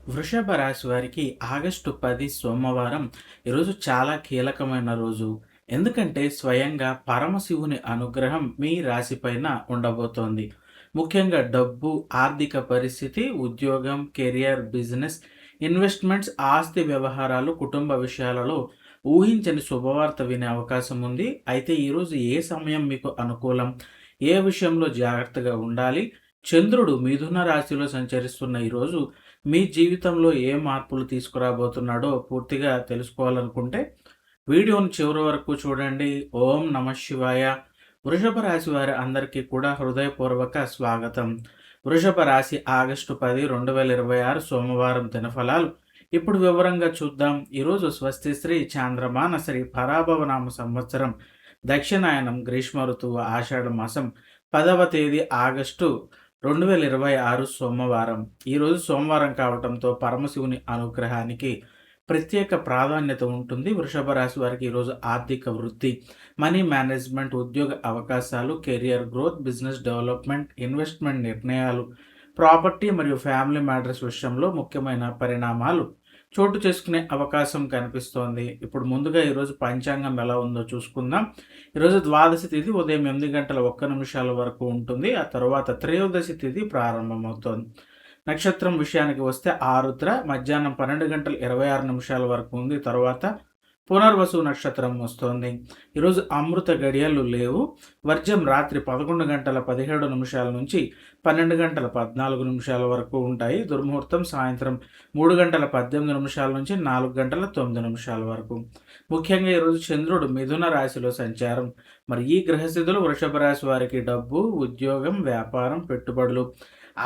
వృషభ రాశి వారికి ఆగస్టు 10 సోమవారం ఈరోజు చాలా కీలకమైన రోజు. ఎందుకంటే స్వయంగా పరమశివుని అనుగ్రహం మీ రాశిపైన ఉండబోతోంది. ముఖ్యంగా డబ్బు, ఆర్థిక పరిస్థితి, ఉద్యోగం, కెరియర్, బిజినెస్, ఇన్వెస్ట్మెంట్స్, ఆస్తి వ్యవహారాలు, కుటుంబ విషయాలలో ఊహించని శుభవార్త వినే అవకాశం ఉంది. అయితే ఈరోజు ఏ సమయం మీకు అనుకూలం? ఏ విషయంలో జాగ్రత్తగా ఉండాలి? చంద్రుడు మిథున రాశిలో సంచరిస్తున్న ఈరోజు మీ జీవితంలో ఏ మార్పులు తీసుకురాబోతున్నాడో పూర్తిగా తెలుసుకోవాలనుకుంటే వీడియోని చివరి వరకు చూడండి. ఓం నమ శివాయ. వృషభ రాశి వారి అందరికీ కూడా హృదయపూర్వక స్వాగతం. వృషభ రాశి ఆగస్టు 10, 2026 సోమవారం దినఫలాలు ఇప్పుడు వివరంగా చూద్దాం. ఈరోజు స్వస్తి శ్రీ చాంద్రమాన శ్రీ పరాభవనామ సంవత్సరం దక్షిణాయనం గ్రీష్మ ఋతువు ఆషాఢ మాసం 10వ తేదీ ఆగస్టు 2026 సోమవారం. ఈరోజు సోమవారం కావటంతో పరమశివుని అనుగ్రహానికి ప్రత్యేక ప్రాధాన్యత ఉంటుంది. వృషభ రాశి వారికి ఈరోజు ఆర్థిక వృద్ధి, మనీ మేనేజ్మెంట్, ఉద్యోగ అవకాశాలు, career growth, business development, investment నిర్ణయాలు, ప్రాపర్టీ మరియు ఫ్యామిలీ మ్యాటర్స్ విషయంలో ముఖ్యమైన పరిణామాలు చోటు చేసుకునే అవకాశం కనిపిస్తోంది. ఇప్పుడు ముందుగా ఈరోజు పంచాంగం ఎలా ఉందో చూసుకుందాం. ఈరోజు ద్వాదశి తిథి ఉదయం 8:01 వరకు ఉంటుంది. ఆ తర్వాత త్రయోదశి తిథి ప్రారంభమవుతోంది. నక్షత్రం విషయానికి వస్తే ఆరుద్ర మధ్యాహ్నం 12:26 వరకు ఉంది. తర్వాత పునర్వసు నక్షత్రం వస్తోంది. ఈరోజు అమృత గడియలు లేవు. వర్జం రాత్రి 11:17 నుంచి 12:14 వరకు ఉంటాయి. దుర్ముహూర్తం సాయంత్రం 3:18 నుంచి 4:09 వరకు. ముఖ్యంగా ఈరోజు చంద్రుడు మిథున రాశిలో సంచారం. మరి ఈ గ్రహస్థితులు వృషభ రాశి వారికి డబ్బు, ఉద్యోగం, వ్యాపారం, పెట్టుబడులు,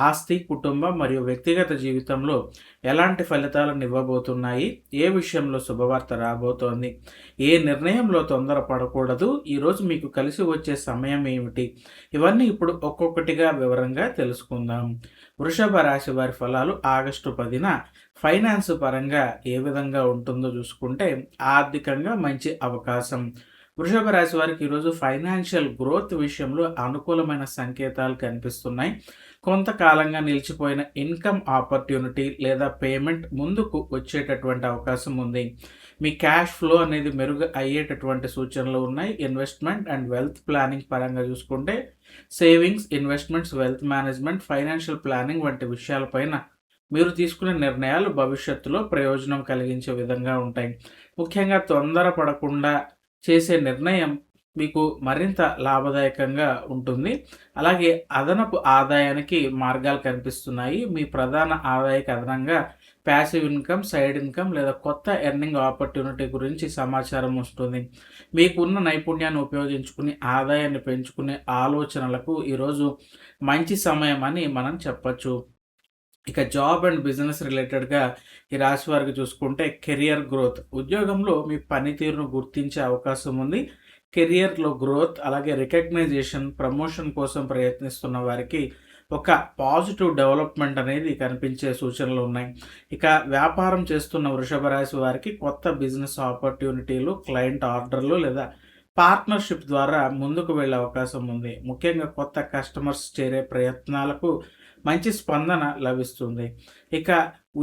ఆస్తి, కుటుంబం మరియు వ్యక్తిగత జీవితంలో ఎలాంటి ఫలితాలను ఇవ్వబోతున్నాయి? ఏ విషయంలో శుభవార్త రాబోతోంది? ఏ నిర్ణయంలో తొందరపడకూడదు? ఈరోజు మీకు కలిసి వచ్చే సమయం ఏమిటి? ఇవన్నీ ఇప్పుడు ఒక్కొక్కటిగా వివరంగా తెలుసుకుందాం. వృషభ రాశి వారి ఫలాలు ఆగస్టు 10న ఫైనాన్స్ పరంగా ఏ విధంగా ఉంటుందో చూసుకుంటే ఆర్థికంగా మంచి అవకాశం. వృషభ రాశి వారికి ఈరోజు ఫైనాన్షియల్ గ్రోత్ విషయంలో అనుకూలమైన సంకేతాలు కనిపిస్తున్నాయి. కొంతకాలంగా నిలిచిపోయిన ఇన్కమ్ ఆపర్చునిటీ లేదా పేమెంట్ ముందుకు వచ్చేటటువంటి అవకాశం ఉంది. మీ క్యాష్ ఫ్లో అనేది మెరుగు అయ్యేటటువంటి సూచనలు ఉన్నాయి. ఇన్వెస్ట్మెంట్ అండ్ వెల్త్ ప్లానింగ్ పరంగా చూసుకుంటే savings, investments, wealth management, financial planning వంటి విషయాలపైన మీరు తీసుకునే నిర్ణయాలు భవిష్యత్తులో ప్రయోజనం కలిగించే విధంగా ఉంటాయి. ముఖ్యంగా తొందరపడకుండా చేసే నిర్ణయం మీకు మరింత లాభదాయకంగా ఉంటుంది. అలాగే అదనపు ఆదాయానికి మార్గాలు కనిపిస్తున్నాయి. మీ ప్రధాన ఆదాయకు అదనంగా ప్యాసివ్ ఇన్కమ్, సైడ్ ఇన్కమ్ లేదా కొత్త ఎర్నింగ్ ఆపర్చునిటీ గురించి సమాచారం వస్తుంది. మీకున్న నైపుణ్యాన్ని ఉపయోగించుకుని ఆదాయాన్ని పెంచుకునే ఆలోచనలకు ఈరోజు మంచి సమయం అని మనం చెప్పచ్చు. ఇక జాబ్ అండ్ బిజినెస్ రిలేటెడ్గా ఈ రాశి వారికి చూసుకుంటే కెరియర్ గ్రోత్, ఉద్యోగంలో మీ పనితీరును గుర్తించే అవకాశం ఉంది. కెరియర్లో గ్రోత్, అలాగే రికగ్నైజేషన్, ప్రమోషన్ కోసం ప్రయత్నిస్తున్న వారికి ఒక పాజిటివ్ డెవలప్మెంట్ అనేది కనిపించే సూచనలు ఉన్నాయి. ఇక వ్యాపారం చేస్తున్న వృషభ రాశి వారికి కొత్త బిజినెస్ ఆపర్చునిటీలు, క్లయింట్ ఆర్డర్లు లేదా పార్ట్నర్షిప్ ద్వారా ముందుకు వెళ్ళే అవకాశం ఉంది. ముఖ్యంగా కొత్త కస్టమర్స్ చేరే ప్రయత్నాలకు మంచి స్పందన లభిస్తుంది. ఇక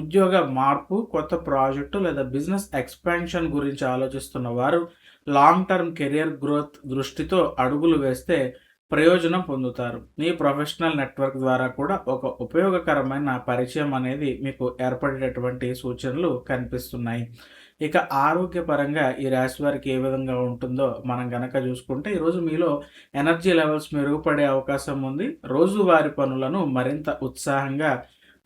ఉద్యోగ మార్పు, కొత్త ప్రాజెక్టు లేదా బిజినెస్ ఎక్స్పాన్షన్ గురించి ఆలోచిస్తున్న వారు లాంగ్ టర్మ్ కెరియర్ గ్రోత్ దృష్టితో అడుగులు వేస్తే ప్రయోజనం పొందుతారు. మీ ప్రొఫెషనల్ నెట్వర్క్ ద్వారా కూడా ఒక ఉపయోగకరమైన పరిచయం అనేది మీకు ఏర్పడేటటువంటి సూచనలు కనిపిస్తున్నాయి. ఇక ఆరోగ్యపరంగా ఈ రాశి వారికి ఏ విధంగా ఉంటుందో మనం గనక చూసుకుంటే ఈరోజు మీలో ఎనర్జీ లెవెల్స్ మెరుగుపడే అవకాశం ఉంది. రోజువారీ పనులను మరింత ఉత్సాహంగా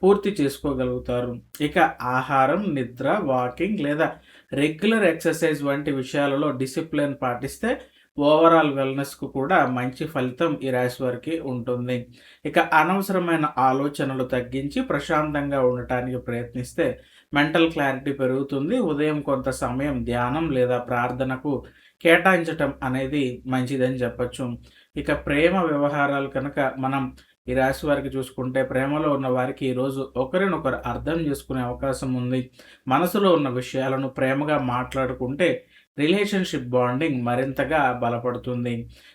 పూర్తి చేసుకోగలుగుతారు. ఇక ఆహారం, నిద్ర, వాకింగ్ లేదా రెగ్యులర్ ఎక్సర్సైజ్ వంటి విషయాలలో డిసిప్లిన్ పాటిస్తే ఓవరాల్ వెల్నెస్కు కూడా మంచి ఫలితం ఈ రాశి వారికి ఉంటుంది. ఇక అనవసరమైన ఆలోచనలు తగ్గించి ప్రశాంతంగా ఉండటానికి ప్రయత్నిస్తే మెంటల్ క్లారిటీ పెరుగుతుంది. ఉదయం కొంత సమయం ధ్యానం లేదా ప్రార్థనకు కేటాయించటం అనేది మంచిదని చెప్పచ్చు. ఇక ప్రేమ వ్యవహారాలు కనుక మనం ఈ రాశి వారికి చూసుకుంటే ప్రేమలో ఉన్న వారికి ఈరోజు ఒకరినొకరు అర్థం చేసుకునే అవకాశం ఉంది. మనసులో ఉన్న విషయాలను ప్రేమగా మాట్లాడుకుంటే రిలేషన్‌షిప్ బాండింగ్ మరింతగా బలపడుతుంది.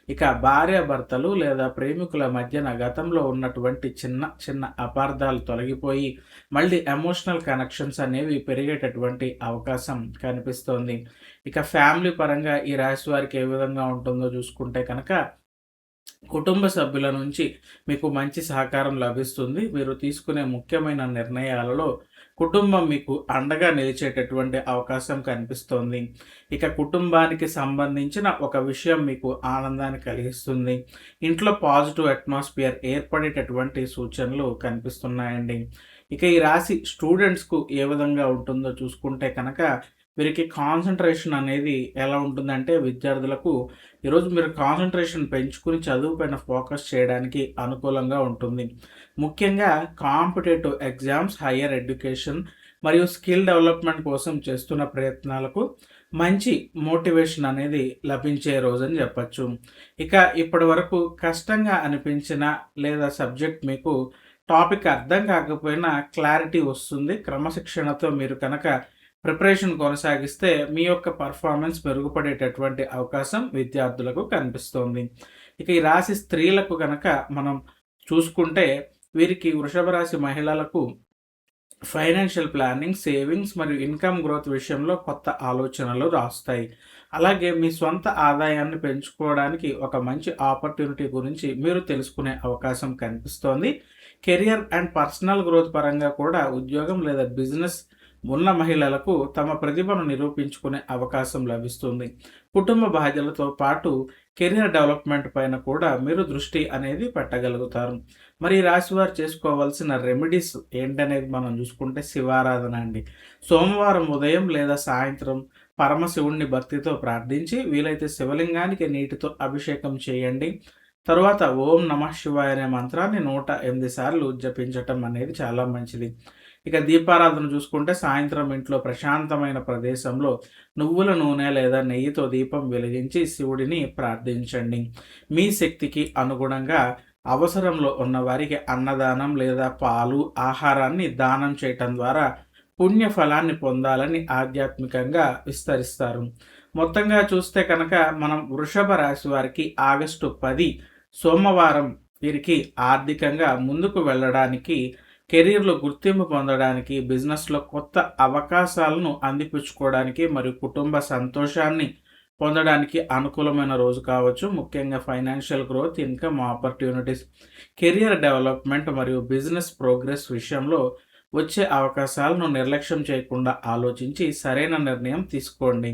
ఇక భార్యాభర్తలు లేదా ప్రేమికుల మధ్యన గతంలో ఉన్నటువంటి చిన్న చిన్న అపార్థాలు తొలగిపోయి, మళ్ళీ ఎమోషనల్ కనెక్షన్స్ అనేవి పెరిగేటటువంటి అవకాశం కనిపిస్తోంది. ఇక ఫ్యామిలీ పరంగా ఈ రాశి వారికి ఏ విధంగా ఉంటుందో చూసుకుంటే కనుక, కుటుంబ సభ్యుల నుంచి మీకు మంచి సహకారం లభిస్తుంది. మీరు తీసుకునే ముఖ్యమైన నిర్ణయాలలో కుటుంబం మీకు అండగా నిలిచేటటువంటి అవకాశం కనిపిస్తోంది. ఇక కుటుంబానికి సంబంధించిన ఒక విషయం మీకు ఆనందాన్ని కలిగిస్తుంది. ఇంట్లో పాజిటివ్ అట్మాస్ఫియర్ ఏర్పడేటటువంటి సూచనలు కనిపిస్తున్నాయండి. ఇక ఈ రాశి స్టూడెంట్స్‌కు ఏ విధంగా ఉంటుందో చూసుకుంటే కనుక, వీరికి కాన్సంట్రేషన్ అనేది ఎలా ఉంటుందంటే, విద్యార్థులకు ఈరోజు మీరు కాన్సంట్రేషన్ పెంచుకొని చదువు పైన ఫోకస్ చేయడానికి అనుకూలంగా ఉంటుంది. ముఖ్యంగా కాంపిటేటివ్ ఎగ్జామ్స్, హైయర్ ఎడ్యుకేషన్ మరియు స్కిల్ డెవలప్‌మెంట్ కోసం చేస్తున్న ప్రయత్నాలకు మంచి మోటివేషన్ అనేది లభించే రోజని చెప్పచ్చు. ఇక ఇప్పటివరకు కష్టంగా అనిపించిన లేదా సబ్జెక్ట్ మీకు టాపిక్ అర్థం కాకపోయినా క్లారిటీ వస్తుంది. క్రమశిక్షణతో మీరు కనుక ప్రిపరేషన్ కొనసాగిస్తే మీ యొక్క పర్ఫార్మెన్స్ మెరుగుపడేటటువంటి అవకాశం విద్యార్థులకు కనిపిస్తోంది. ఇక ఈ రాశి స్త్రీలకు గనక మనం చూసుకుంటే, వీరికి వృషభ రాశి మహిళలకు ఫైనాన్షియల్ ప్లానింగ్, సేవింగ్స్ మరియు ఇన్కమ్ గ్రోత్ విషయంలో కొత్త ఆలోచనలు రాస్తాయి. అలాగే మీ స్వంత ఆదాయాన్ని పెంచుకోవడానికి ఒక మంచి ఆపర్చునిటీ గురించి మీరు తెలుసుకునే అవకాశం కనిపిస్తోంది. కెరియర్ అండ్ పర్సనల్ గ్రోత్ పరంగా కూడా ఉద్యోగం లేదా బిజినెస్ ఉన్న మహిళలకు తమ ప్రతిభను నిరూపించుకునే అవకాశం లభిస్తుంది. కుటుంబ బాధ్యతలతో పాటు కెరియర్ డెవలప్మెంట్ పైన కూడా మీరు దృష్టి అనేది పెట్టగలుగుతారు. మరి ఈ రాశి వారు చేసుకోవాల్సిన రెమెడీస్ ఏంటనేది మనం చూసుకుంటే, శివారాధన అండి. సోమవారం ఉదయం లేదా సాయంత్రం పరమశివుణ్ణి భక్తితో ప్రార్థించి, వీలైతే శివలింగానికి నీటితో అభిషేకం చేయండి. తరువాత ఓం నమః శివాయ అనే మంత్రాన్ని 108 సార్లు జపించటం అనేది చాలా మంచిది. ఇక దీపారాధన చూసుకుంటే, సాయంత్రం ఇంట్లో ప్రశాంతమైన ప్రదేశంలో నువ్వుల నూనె లేదా నెయ్యితో దీపం వెలిగించి శివుడిని ప్రార్థించండి. మీ శక్తికి అనుగుణంగా అవసరంలో ఉన్న వారికి అన్నదానం లేదా పాలు, ఆహారాన్ని దానం చేయటం ద్వారా పుణ్య ఫలాన్ని పొందాలని ఆధ్యాత్మికంగా విస్తరిస్తారు. మొత్తంగా చూస్తే కనుక, మనం వృషభ రాశి వారికి ఆగస్టు 10 సోమవారం వీరికి ఆర్థికంగా ముందుకు వెళ్ళడానికి, కెరీర్‌లో గుర్తింపు పొందడానికి, బిజినెస్‌లో కొత్త అవకాశాలను అందిపుచ్చుకోవడానికి మరియు కుటుంబ సంతోషాన్ని పొందడానికి అనుకూలమైన రోజు కావచ్చు. ముఖ్యంగా financial growth, income opportunities, career development మరియు బిజినెస్ ప్రోగ్రెస్ విషయంలో వచ్చే అవకాశాలను నిర్లక్ష్యం చేయకుండా ఆలోచించి సరైన నిర్ణయం తీసుకోండి.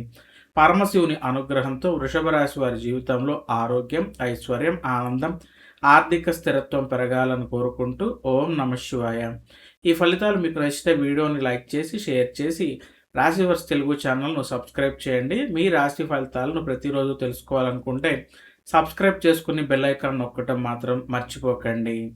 పరమశివుని అనుగ్రహంతో వృషభ రాశి వారి జీవితంలో ఆరోగ్యం, ఐశ్వర్యం, ఆనందం, ఆర్థిక స్థిరత్వం పెరగాలని కోరుకుంటూ ఓం నమః శివాయ. ఈ ఫలితాలు మీకు నచ్చితే వీడియోని లైక్ చేసి, షేర్ చేసి రాశివర్స్ తెలుగు ఛానల్‌ను సబ్స్క్రైబ్ చేయండి. మీ రాశి ఫలితాలను ప్రతిరోజు తెలుసుకోవాలనుకుంటే సబ్స్క్రైబ్ చేసుకుని బెల్ ఐకాన్ నొక్కటం మాత్రం మర్చిపోకండి.